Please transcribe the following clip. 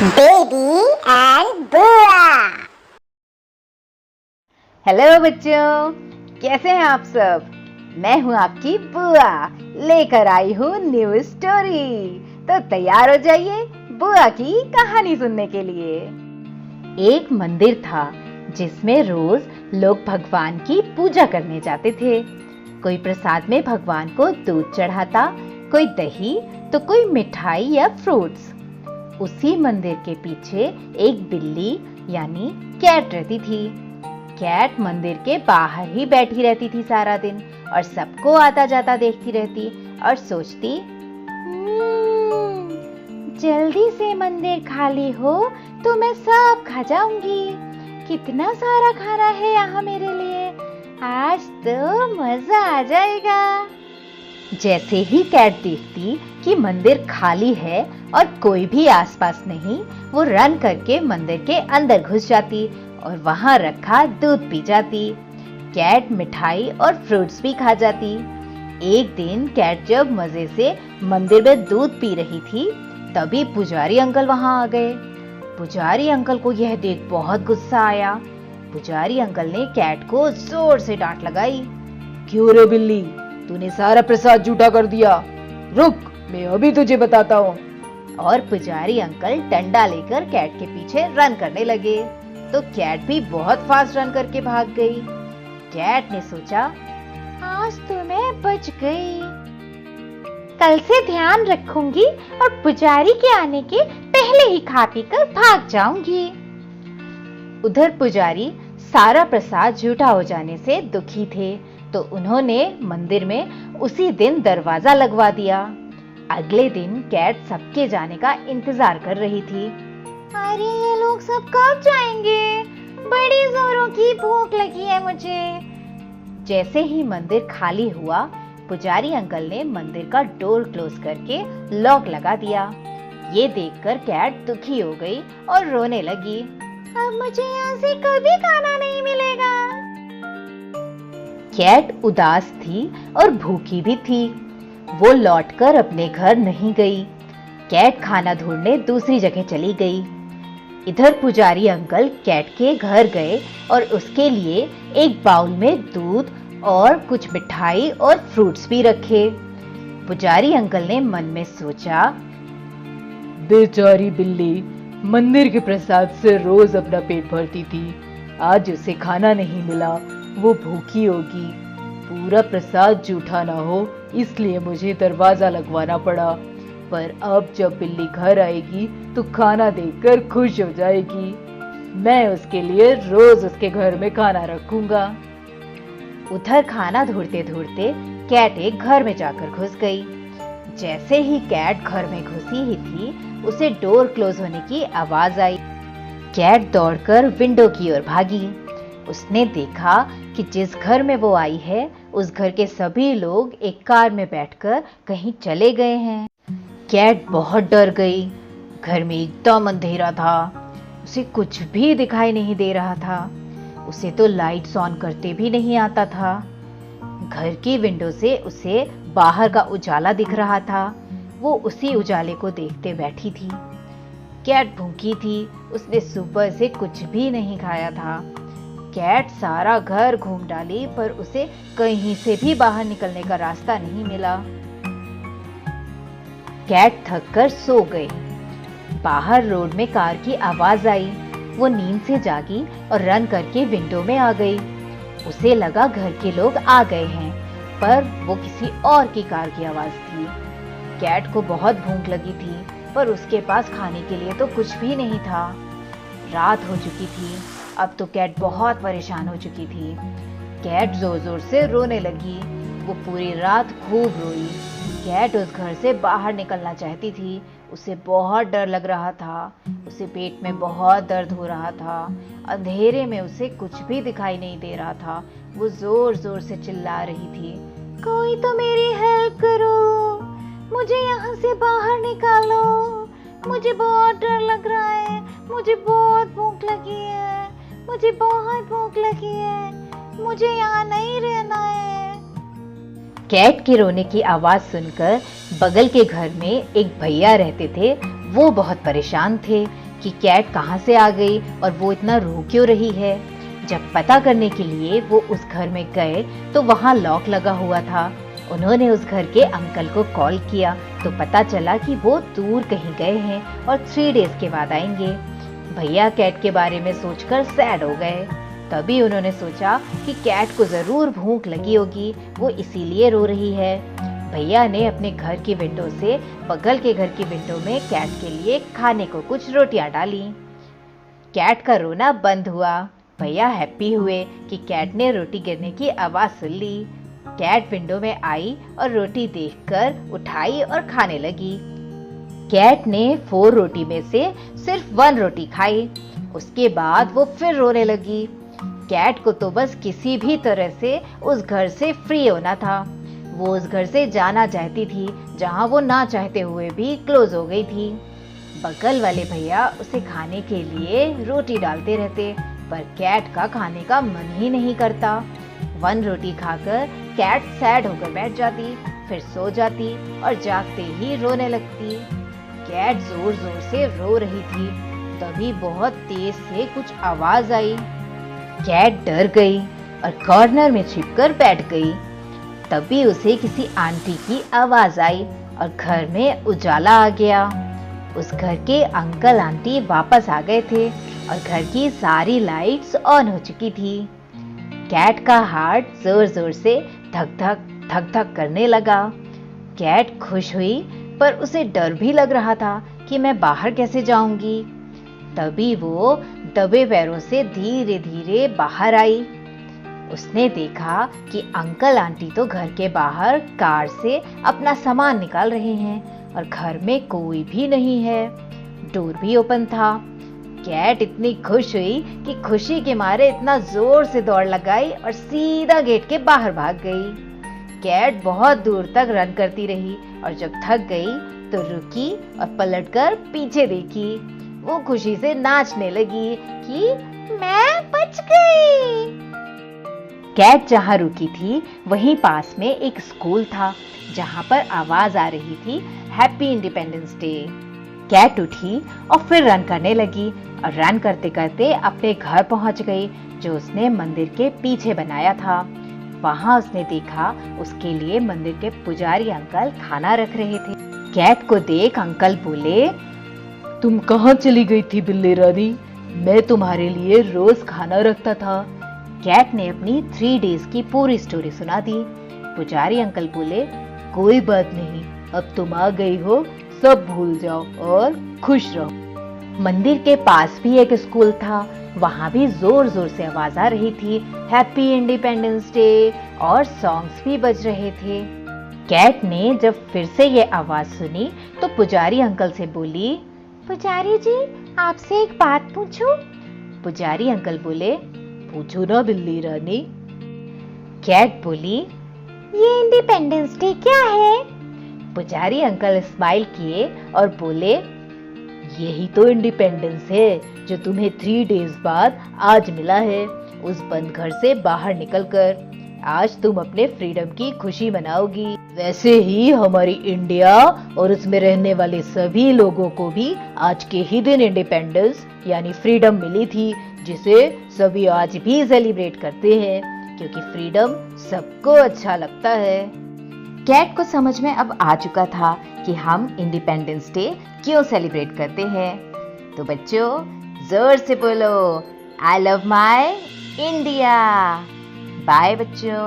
Baby and बुआ। Hello बच्चों, कैसे हैं आप सब। मैं हूं आपकी बुआ, लेकर आई हूं न्यू स्टोरी। तो तैयार हो जाइए बुआ की कहानी सुनने के लिए। एक मंदिर था जिसमें रोज लोग भगवान की पूजा करने जाते थे। कोई प्रसाद में भगवान को दूध चढ़ाता, कोई दही तो कोई मिठाई या फ्रूट्स। उसी मंदिर के पीछे एक बिल्ली यानी कैट रहती थी। कैट मंदिर के बाहर ही बैठी रहती थी सारा दिन और सबको आता जाता देखती रहती और सोचती, जल्दी से मंदिर खाली हो तो मैं सब खा जाऊंगी। कितना सारा खाना है यहाँ मेरे लिए, आज तो मजा आ जाएगा। जैसे ही कैट देखती कि मंदिर खाली है और कोई भी आसपास नहीं, वो रन करके मंदिर के अंदर घुस जाती और वहां रखा दूध पी जाती। कैट मिठाई और फ्रूट्स भी खा जाती। एक दिन कैट जब मजे से मंदिर में दूध पी रही थी, तभी पुजारी अंकल वहां आ गए। पुजारी अंकल को यह देख बहुत गुस्सा आया। पुजारी अंकल ने कैट को जोर से डांट लगाई। क्यों रे बिल्ली, तूने सारा प्रसाद झूठा कर दिया। रुक, मैं अभी तुझे बताता हूँ। और पुजारी अंकल डंडा लेकर कैट के पीछे रन करने लगे। तो कैट भी बहुत फास्ट रन करके भाग गई। कैट ने सोचा, आज तो मैं बच गई। कल से ध्यान रखूंगी और पुजारी के आने के पहले ही खा पी कर भाग जाऊंगी। उधर पुजारी सारा प्रसाद झूठा हो जाने से दुखी थे, तो उन्होंने मंदिर में उसी दिन दरवाजा लगवा दिया। अगले दिन कैट सबके जाने का इंतजार कर रही थी। अरे ये लोग सब कब जाएंगे, बड़ी जोरों की भूख लगी है मुझे। जैसे ही मंदिर खाली हुआ, पुजारी अंकल ने मंदिर का डोर क्लोज करके लॉक लगा दिया। ये देखकर कैट दुखी हो गई और रोने लगी। अब मुझे यहाँ से कभी खाना नहीं मिलेगा। कैट उदास थी और भूखी भी थी। वो लौटकर अपने घर नहीं गई। कैट खाना ढूंढने दूसरी जगह चली गई। इधर पुजारी अंकल कैट के घर गए और उसके लिए एक बाउल में दूध और कुछ मिठाई और फ्रूट्स भी रखे। पुजारी अंकल ने मन में सोचा, बेचारी बिल्ली मंदिर के प्रसाद से रोज अपना पेट भरती थी। आज उसे खाना नहीं मिला, वो भूखी होगी। पूरा प्रसाद झूठा ना हो, इसलिए मुझे दरवाजा लगवाना पड़ा। पर अब जब बिल्ली घर आएगी तो खाना देकर खुश हो जाएगी। मैं उसके लिए रोज उसके घर में खाना रखूंगा। उधर खाना ढूंढते ढूंढते कैट एक घर में जाकर घुस गई। जैसे ही कैट घर में घुसी ही थी, उसे डोर क्लोज होने की आवाज आई। कैट दौड़कर विंडो की ओर भागी। उसने देखा कि जिस घर में वो आई है, उस घर के सभी लोग एक कार में बैठकर कहीं चले गए हैं। कैट बहुत डर गई। घर में एकदम अंधेरा था। उसे कुछ भी दिखाई नहीं दे रहा था। उसे तो लाइट्स ऑन करते भी नहीं आता था। घर की विंडो से उसे बाहर का उजाला दिख रहा था। वो उसी उजाले को देखते बैठी थी। कैट भूखी थी। उसने सुबह से कुछ भी नहीं खाया था। कैट सारा घर घूम डाली, पर उसे कहीं से भी बाहर निकलने का रास्ता नहीं मिला। कैट थककर सो गई। बाहर रोड में कार की आवाज आई। वो नींद से जागी और रन करके विंडो में आ गई। उसे लगा घर के लोग आ गए हैं, पर वो किसी और की कार की आवाज थी। कैट को बहुत भूख लगी थी, पर उसके पास खाने के लिए तो कुछ भी नहीं था। रात हो चुकी थी। अब तो कैट बहुत परेशान हो चुकी थी। कैट जोर जोर से रोने लगी। वो पूरी रात खूब रोई। कैट उस घर से बाहर निकलना चाहती थी। उसे बहुत डर लग रहा था। उसे पेट में बहुत दर्द हो रहा था। अंधेरे में उसे कुछ भी दिखाई नहीं दे रहा था। वो जोर जोर से चिल्ला रही थी, कोई तो मेरी हेल्प करो, मुझे यहाँ से बाहर निकालो, मुझे बहुत डर लग रहा है, मुझे बहुत भूख लगी है, मुझे बहुत भूख लगी है, मुझे यहाँ नहीं रहना है। कैट के रोने की आवाज सुनकर बगल के घर में एक भैया रहते थे। वो बहुत परेशान थे कि कैट कहाँ से आ गई और वो इतना रो क्यों रही है। जब पता करने के लिए वो उस घर में गए तो वहाँ लॉक लगा हुआ था। उन्होंने उस घर के अंकल को कॉल किया तो पता चला कि वो दूर कहीं गए हैं और 3 डेज के बाद आएंगे। भैया कैट के बारे में सोचकर सैड हो गए। तभी उन्होंने सोचा कि कैट को जरूर भूख लगी होगी, वो इसीलिए रो रही है। भैया ने अपने घर की विंडो से बगल के घर की विंडो में कैट के लिए खाने को कुछ रोटियां डाली। कैट का रोना बंद हुआ। भैया हैप्पी हुए कि कैट ने रोटी गिरने की आवाज सुन ली। कैट विंडो में आई और रोटी देखकर उठाई और खाने लगी। कैट ने 4 रोटी में से सिर्फ 1 रोटी खाई। उसके बाद वो फिर रोने लगी। कैट को तो बस किसी भी तरह से उस घर से फ्री होना था। वो उस घर से जाना चाहती थी जहां वो ना चाहते हुए भी क्लोज हो गई थी। बगल वाले भैया उसे खाने के लिए रोटी डालते रहते, पर कैट का खाने का मन ही नहीं करता। 1 रोटी खाकर कैट सैड होकर बैठ जाती, फिर सो जाती और जागते ही रोने लगती। कैट जोर जोर से रो रही थी। तभी बहुत तेज से कुछ आवाज आई। कैट डर गई और कॉर्नर में छिपकर बैठ गई। तभी उसे किसी आंटी की आवाज आई और घर में उजाला आ गया। उस घर के अंकल आंटी वापस आ गए थे और घर की सारी लाइट्स ऑन हो चुकी थी। कैट का हार्ट जोर जोर से धक धक करने लगा। कैट खुश हुई, पर उसे डर भी लग रहा था कि मैं बाहर कैसे जाऊंगी। तभी वो दबे पैरों से धीरे धीरे बाहर आई। उसने देखा कि अंकल आंटी तो घर के बाहर कार से अपना सामान निकाल रहे हैं और घर में कोई भी नहीं है। डोर भी ओपन था। कैट इतनी खुश हुई कि खुशी के मारे इतना जोर से दौड़ लगाई और सीधा गेट के बाहर भाग गई। कैट बहुत दूर तक रन करती रही और जब थक गई तो रुकी और पलटकर पीछे देखी। वो खुशी से नाचने लगी कि मैं बच गई। कैट जहाँ रुकी थी वहीं पास में एक स्कूल था जहाँ पर आवाज आ रही थी हैप्पी इंडिपेंडेंस डे। कैट उठी और फिर रन करने लगी और रन करते करते अपने घर पहुंच गई जो उसने मंदिर के पीछे बनाया था। वहां उसने देखा उसके लिए मंदिर के पुजारी अंकल खाना रख रहे थे। कैट को देख अंकल बोले, तुम कहाँ चली गई थी बिल्ली रानी? मैं तुम्हारे लिए रोज खाना रखता था। कैट ने अपनी 3 डेज की पूरी स्टोरी सुना दी। पुजारी अंकल बोले, कोई बात नहीं, अब तुम आ गई हो, सब भूल जाओ और खुश रहो। मंदिर के पास भी एक स्कूल था। वहाँ भी जोर जोर से आवाज आ रही थी हैप्पी इंडिपेंडेंस डे और सॉन्ग्स भी बज रहे थे। कैट ने जब फिर से ये आवाज सुनी तो पुजारी अंकल से बोली, पुजारी जी आपसे एक बात पूछूं? पुजारी अंकल बोले, पूछो ना बिल्ली रानी। कैट बोली, ये इंडिपेंडेंस डे क्या है? पुजारी अंकल स्माइल किए और बोले, यही तो इंडिपेंडेंस है जो तुम्हें 3 डेज बाद आज मिला है उस बंद घर से बाहर निकलकर। आज तुम अपने फ्रीडम की खुशी मनाओगी। वैसे ही हमारी इंडिया और उसमें रहने वाले सभी लोगों को भी आज के ही दिन इंडिपेंडेंस यानी फ्रीडम मिली थी, जिसे सभी आज भी सेलिब्रेट करते हैं क्योंकि फ्रीडम सबको अच्छा लगता है। कैट को समझ में अब आ चुका था कि हम इंडिपेंडेंस डे क्यों सेलिब्रेट करते हैं। तो बच्चों जोर से बोलो, I love my India. Bye बच्चों।